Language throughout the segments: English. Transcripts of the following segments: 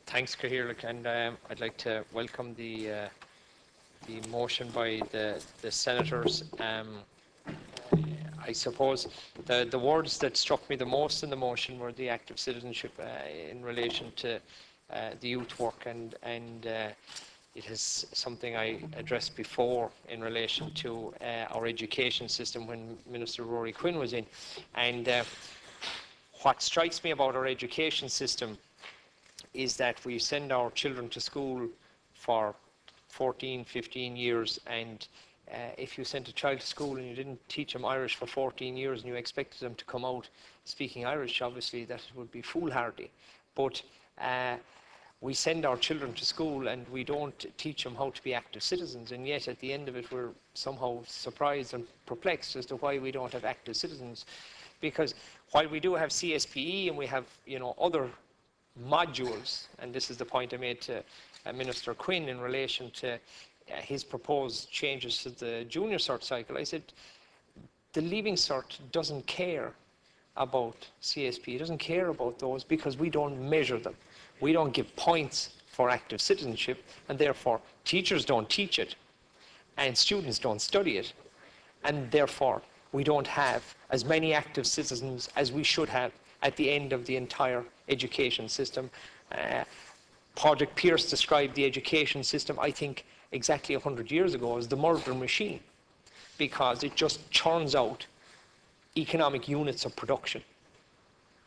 Thanks, Cahirlik, and I'd like to welcome the motion by the senators. I suppose the words that struck me the most in the motion were the active citizenship in relation to the youth work, and it is something I addressed before in relation to our education system when Minister Rory Quinn was in. And what strikes me about our education system is that we send our children to school for 14, 15 years, and if you sent a child to school and you didn't teach them Irish for 14 years and you expected them to come out speaking Irish, obviously that would be foolhardy. But we send our children to school and we don't teach them how to be active citizens, and yet at the end of it we're somehow surprised and perplexed as to why we don't have active citizens. Because while we do have CSPE and we have, other modules, and this is the point I made to Minister Quinn in relation to his proposed changes to the junior cert cycle, I said the Leaving Cert doesn't care about CSP, it doesn't care about those because we don't measure them. We don't give points for active citizenship, and therefore teachers don't teach it and students don't study it, and therefore we don't have as many active citizens as we should have at the end of the entire education system. Padraig Pearse described the education system, I think, exactly 100 years ago as the murder machine, because it just churns out economic units of production.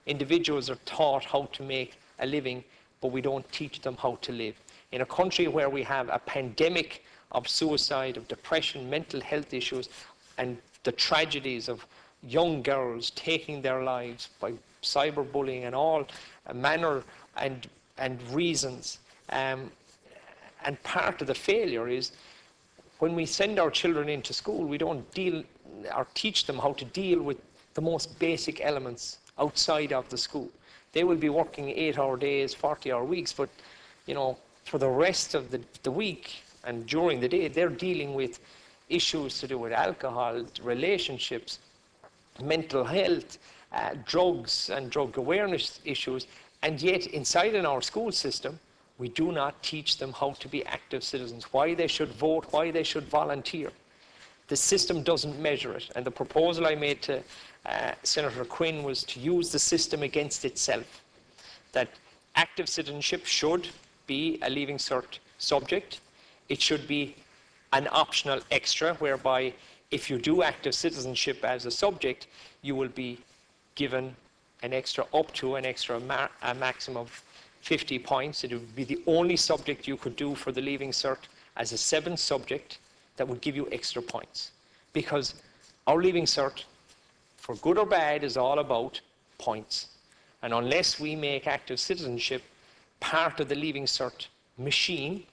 Individuals are taught how to make a living, but we don't teach them how to live. In a country where we have a pandemic of suicide, of depression, mental health issues, and the tragedies of young girls taking their lives by cyberbullying and all manner and reasons, and part of the failure is when we send our children into school, we don't deal or teach them how to deal with the most basic elements outside of the school. They will be working 8-hour days, 40-hour weeks, but for the rest of the week and during the day, they're dealing with issues to do with alcohol, relationships, mental health, drugs and drug awareness issues, and yet inside in our school system we do not teach them how to be active citizens, why they should vote, why they should volunteer. The system doesn't measure it, and the proposal I made to Senator Quinn was to use the system against itself, that active citizenship should be a Leaving Cert subject. It should be an optional extra, whereby if you do active citizenship as a subject, you will be given an extra up to an extra a maximum of 50 points. It would be the only subject you could do for the Leaving Cert as a 7th subject that would give you extra points. Because our Leaving Cert, for good or bad, is all about points. And unless we make active citizenship part of the Leaving Cert machine,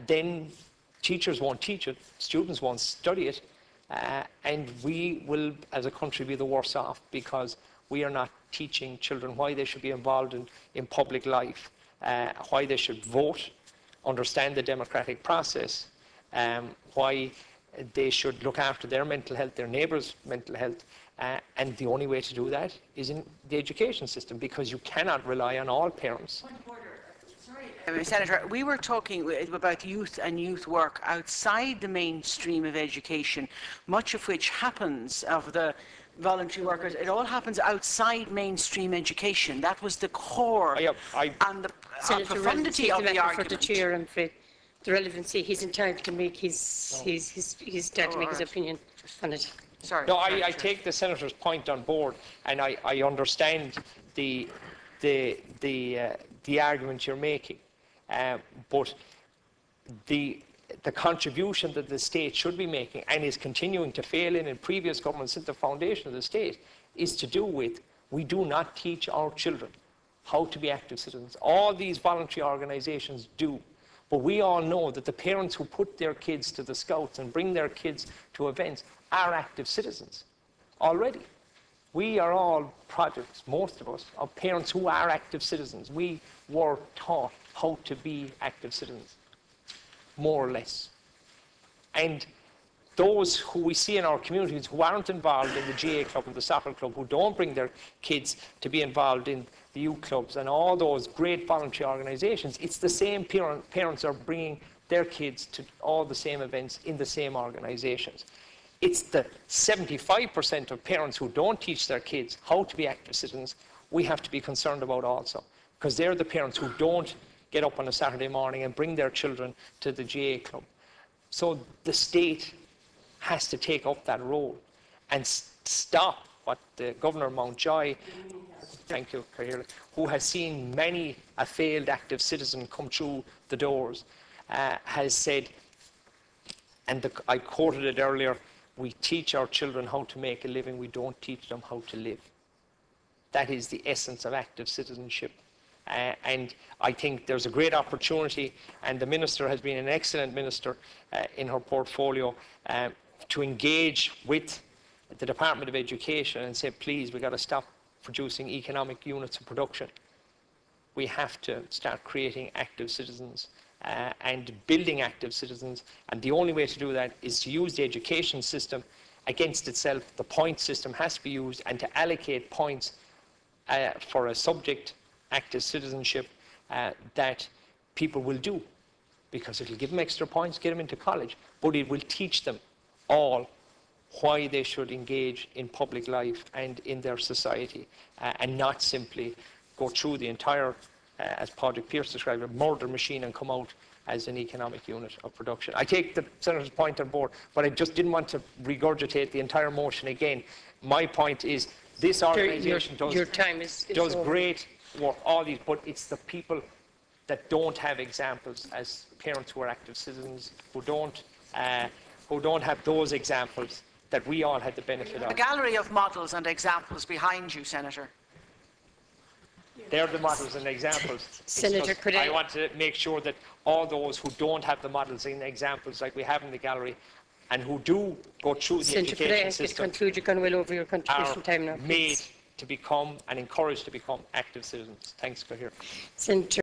then teachers won't teach it, students won't study it, and we will, as a country, be the worse off because we are not teaching children why they should be involved in public life, why they should vote, understand the democratic process, why they should look after their mental health, their neighbours' mental health, and the only way to do that is in the education system, because you cannot rely on all parents. Senator, we were talking about youth and youth work outside the mainstream of education, much of which happens, of the voluntary workers, it all happens outside mainstream education. That was the core and the profundity of the argument. For the chair and for the relevancy, he's entitled to make his opinion on it. Sorry. No, I take the Senator's point on board, and I understand the argument you're making, but the contribution that the state should be making, and is continuing to fail in previous governments since the foundation of the state, is to do with, we do not teach our children how to be active citizens. All these voluntary organisations do, but we all know that the parents who put their kids to the Scouts and bring their kids to events are active citizens already. We are all products, most of us, of parents who are active citizens. We were taught how to be active citizens, more or less. And those who we see in our communities who aren't involved in the GA club and the soccer club, who don't bring their kids to be involved in the youth clubs and all those great voluntary organisations, it's the same parents are bringing their kids to all the same events in the same organisations. It's the 75% of parents who don't teach their kids how to be active citizens we have to be concerned about also, because they're the parents who don't get up on a Saturday morning and bring their children to the GA club. So the state has to take up that role and stop what the Governor Mountjoy, thank you, Cahill, who has seen many a failed active citizen come through the doors, has said, and I quoted it earlier, we teach our children how to make a living, we don't teach them how to live. That is the essence of active citizenship. And I think there's a great opportunity, and the Minister has been an excellent Minister in her portfolio to engage with the Department of Education and say, please, we've got to stop producing economic units of production. We have to start creating active citizens and building active citizens, and the only way to do that is to use the education system against itself. The point system has to be used, and to allocate points for a subject, active citizenship, that people will do, because it will give them extra points, get them into college, but it will teach them all why they should engage in public life and in their society, and not simply go through the entire, as Padraig Pearse described, a murder machine and come out as an economic unit of production. I take the Senator's point on board, but I just didn't want to regurgitate the entire motion again. My point is, this organisation does great work, all these, but it's the people that don't have examples as parents who are active citizens, who don't have those examples that we all had the benefit of. A gallery of models and examples behind you, Senator. They're the models and examples. Senator, could I want to make sure that all those who don't have the models and examples like we have in the gallery, and who do go through the Senator, education system, conclude? You've gone well over your contribution time now. Made to become and encouraged to become active citizens. Thanks, Cahill. Senator.